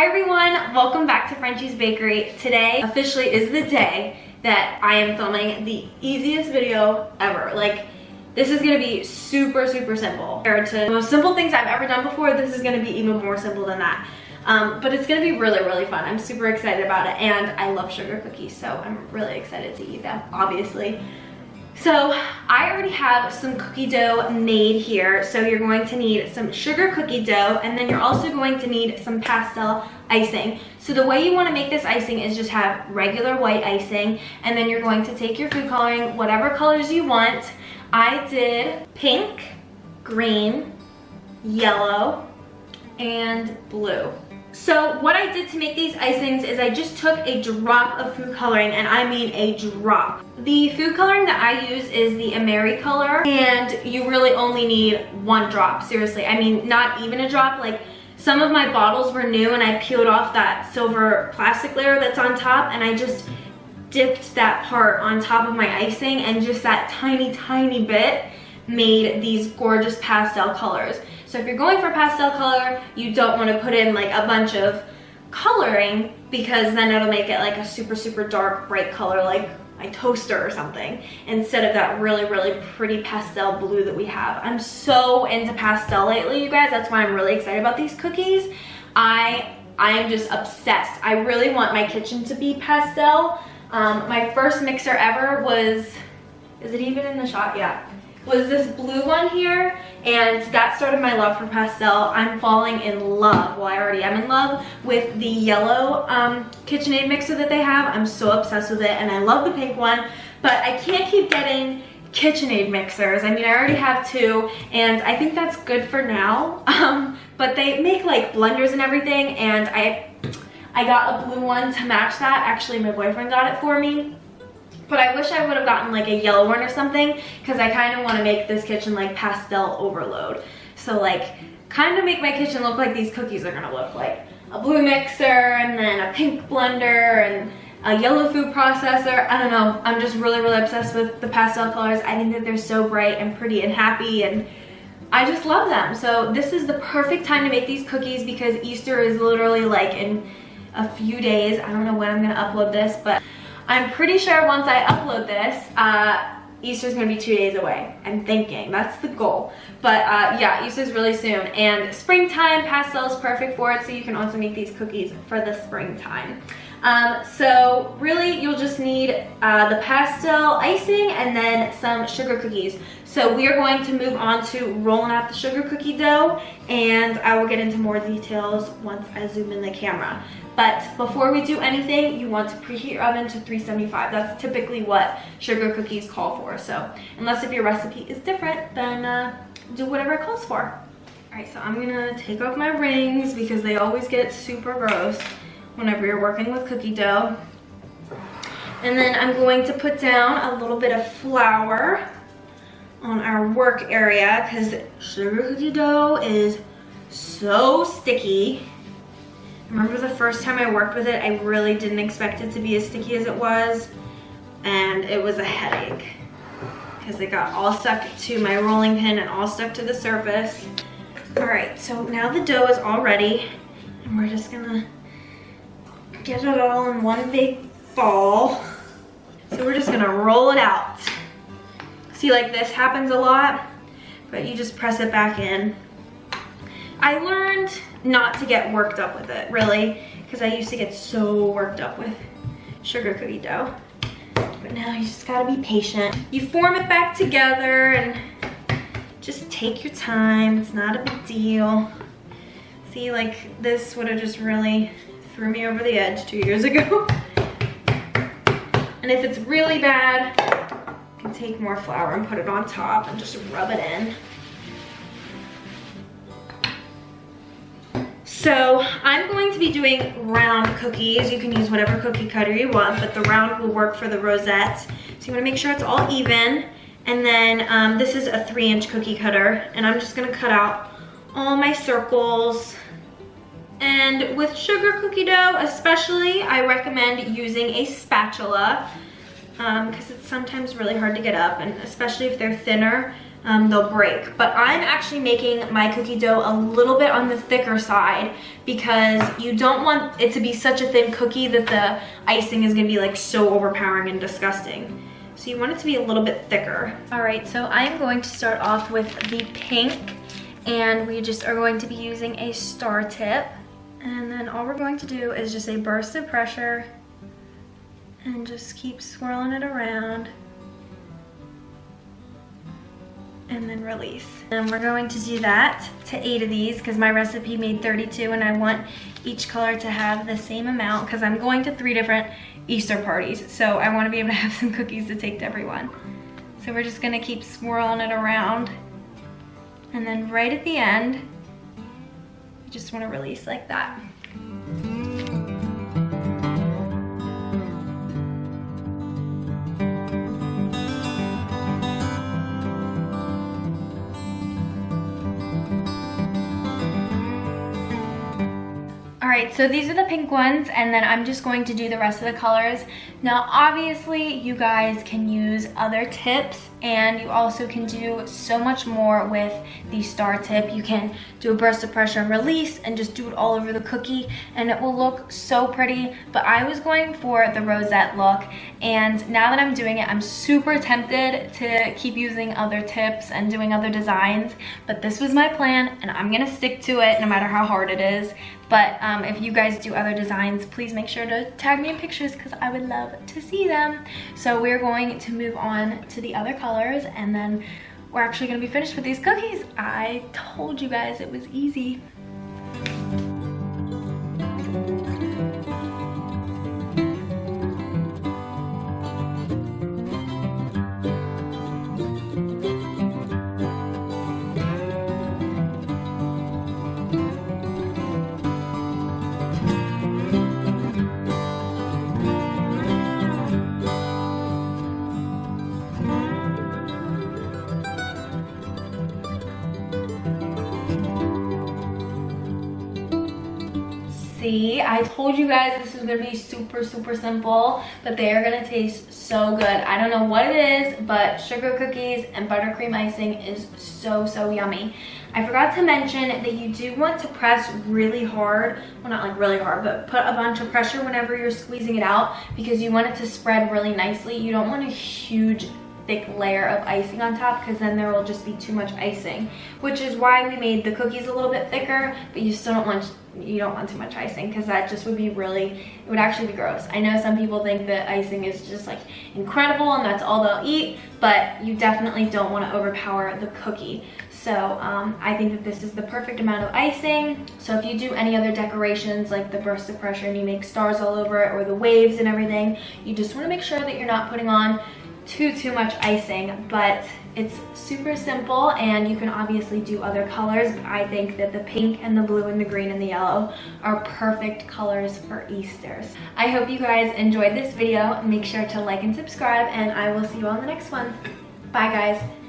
Hi everyone, welcome back to Frenchies Bakery. Today officially is the day that I am filming the easiest video ever. Like, this is gonna be super simple. Compared to the most simple things I've ever done before, this is gonna be even more simple than that. But it's gonna be really fun. I'm super excited about it, and I love sugar cookies, so I'm really excited to eat them, obviously. So I already have some cookie dough made here. So you're going to need some sugar cookie dough, and then you're also going to need some pastel icing. So the way you want to make this icing is just have regular white icing, and then you're going to take your food coloring, whatever colors you want. I did pink, green, yellow, and blue. So what I did to make these icings is I just took a drop of food coloring, and I mean a drop. The food coloring that I use is the AmeriColor, and you really only need one drop, seriously. I mean, not even a drop. Like, some of my bottles were new and I peeled off that silver plastic layer that's on top, and I just dipped that part on top of my icing, and just that tiny bit made these gorgeous pastel colors. So if you're going for pastel color, you don't want to put in like a bunch of coloring, because then it'll make it like a super dark bright color like my toaster or something, instead of that really pretty pastel blue that we have. I'm so into pastel lately, you guys. That's why I'm really excited about these cookies. I am just obsessed. I really want my kitchen to be pastel. My first mixer ever was, is it even in the shot? Yeah. Was this blue one here, and that started my love for pastel. I'm falling in love, well, I already am in love with the yellow KitchenAid mixer that they have. I'm so obsessed with it, and I love the pink one, but I can't keep getting KitchenAid mixers. I mean, I already have two, and I think that's good for now. But they make like blenders and everything, and I got a blue one to match that. Actually, my boyfriend got it for me. But I wish I would have gotten like a yellow one or something, because I kind of want to make this kitchen like pastel overload. So like, kind of make my kitchen look like these cookies are gonna look like. A blue mixer, and then a pink blender, and a yellow food processor. I don't know, I'm just really obsessed with the pastel colors. I think that they're so bright and pretty and happy, and I just love them. So this is the perfect time to make these cookies, because Easter is literally like in a few days. I don't know when I'm gonna upload this, but I'm pretty sure once I upload this, Easter's gonna be 2 days away. I'm thinking, that's the goal. But yeah, Easter's really soon. And springtime, pastel is perfect for it, so you can also make these cookies for the springtime. So really, you'll just need the pastel icing and then some sugar cookies. So we are going to move on to rolling out the sugar cookie dough, and I will get into more details once I zoom in the camera. But before we do anything, you want to preheat your oven to 375. That's typically what sugar cookies call for. So unless if your recipe is different, then do whatever it calls for. All right, so I'm gonna take off my rings, because they always get super gross whenever you're working with cookie dough. And then I'm going to put down a little bit of flour on our work area, because sugar cookie dough is so sticky. Remember the first time I worked with it, I really didn't expect it to be as sticky as it was, and it was a headache, because it got all stuck to my rolling pin and all stuck to the surface. All right, so now the dough is all ready, and we're just gonna get it all in one big ball. So we're just gonna roll it out. See, like, this happens a lot, but you just press it back in. I learned not to get worked up with it, really, because I used to get so worked up with sugar cookie dough. But now you just gotta be patient. You form it back together and just take your time. It's not a big deal. See, like, this would have just really threw me over the edge 2 years ago. And if it's really bad, you can take more flour and put it on top and just rub it in. So I'm going to be doing round cookies. You can use whatever cookie cutter you want, but the round will work for the Rosette. So you want to make sure it's all even. And then this is a 3-inch cookie cutter, and I'm just going to cut out all my circles. And with sugar cookie dough especially, I recommend using a spatula, because it's sometimes really hard to get up, and especially if they're thinner. they'll break. But I'm actually making my cookie dough a little bit on the thicker side because you don't want it to be such a thin cookie that the icing is gonna be like so overpowering and disgusting. So you want it to be a little bit thicker. All right, so I'm going to start off with the pink, and we just are going to be using a star tip. And then all we're going to do is just a burst of pressure and just keep swirling it around. And then release. And we're going to do that to 8 of these because my recipe made 32 and I want each color to have the same amount because I'm going to 3 different Easter parties. So I want to be able to have some cookies to take to everyone. So we're just gonna keep swirling it around. And then right at the end, you just want to release like that. Alright, so these are the pink ones, and then I'm just going to do the rest of the colors. Now obviously you guys can use other tips, and you also can do so much more with the star tip. You can do a burst of pressure and release and just do it all over the cookie and it will look so pretty. But I was going for the rosette look, and now that I'm doing it, I'm super tempted to keep using other tips and doing other designs, but this was my plan and I'm gonna stick to it no matter how hard it is. But if you guys do other designs, please make sure to tag me in pictures because I would love to see them. So we're going to move on to the other colors, and then we're actually gonna be finished with these cookies. I told you guys it was easy. See, I told you guys this was gonna be super simple, but they are gonna taste so good. I don't know what it is, but sugar cookies and buttercream icing is so yummy. I forgot to mention that you do want to press really hard, well not like really hard, but put a bunch of pressure whenever you're squeezing it out because you want it to spread really nicely. You don't want a huge thick layer of icing on top because then there will just be too much icing, which is why we made the cookies a little bit thicker, but you still don't want too much icing because that just would be it would actually be gross. I know some people think that icing is just like incredible and that's all they'll eat, but you definitely don't want to overpower the cookie. So I think that this is the perfect amount of icing. So if you do any other decorations like the burst of pressure and you make stars all over it or the waves and everything, you just want to make sure that you're not putting on too much icing. But it's super simple and you can obviously do other colors, but I think that the pink and the blue and the green and the yellow are perfect colors for Easter's. I hope you guys enjoyed this video. Make sure to like and subscribe, and I will see you on the next one. Bye guys.